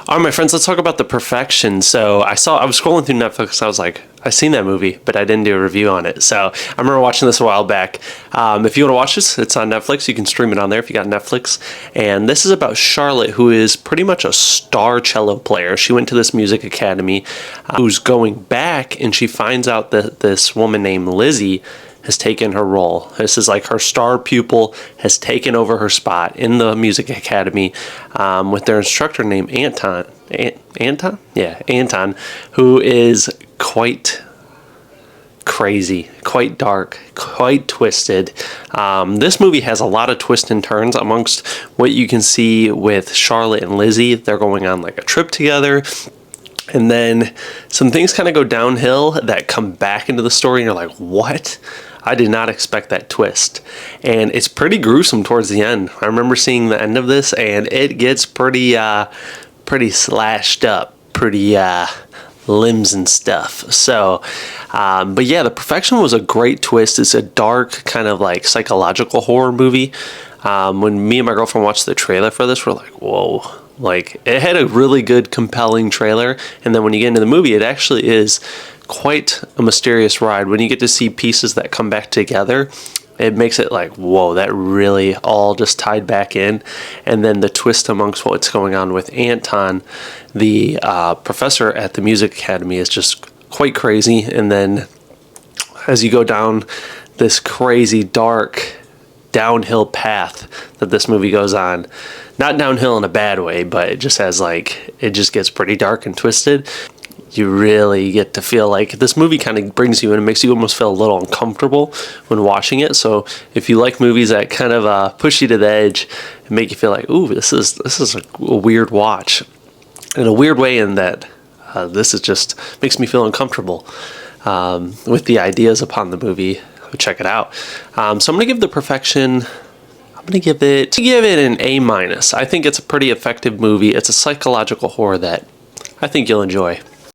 All right, my friends, let's talk about The Perfection. So I was scrolling through Netflix. I was like, I've seen that movie, but I didn't do a review on it. So I remember watching this a while back. If you want to watch this, it's on Netflix. You can stream it on there if you got Netflix. And this is about Charlotte, who is pretty much a star cello player. She went to this music academy, who's going back, and she finds out that this woman named Lizzie has taken her role. This is like her star pupil has taken over her spot in the music academy with their instructor named Anton. Anton? Yeah, Anton, who is quite crazy, quite dark, quite twisted. This movie has a lot of twists and turns amongst what you can see with Charlotte and Lizzie. They're going on like a trip together. And then some things kind of go downhill that come back into the story, and you're like, what? I did not expect that twist. And it's pretty gruesome towards the end. I remember seeing the end of this, and it gets pretty slashed up, pretty limbs and stuff. So, but yeah, The Perfection was a great twist. It's a dark kind of like psychological horror movie. When me and my girlfriend watched the trailer for this, we're like, whoa. Like, it had a really good, compelling trailer, and then when you get into the movie, it actually is quite a mysterious ride. When you get to see pieces that come back together, it makes it like, whoa, that really all just tied back in. And then the twist amongst what's going on with Anton, the professor at the music academy, is just quite crazy. And then as you go down this crazy, dark, downhill path that this movie goes on, not downhill in a bad way, but it just has like, it just gets pretty dark and twisted. You really get to feel like this movie kind of brings you in and makes you almost feel a little uncomfortable when watching it. So if you like movies that kind of push you to the edge and make you feel like, ooh, this is a weird watch, in a weird way, in that this is just makes me feel uncomfortable with the ideas upon the movie, check it out. So I'm gonna give The Perfection, I'm gonna give it an A-. I think it's a pretty effective movie. It's a psychological horror that I think you'll enjoy.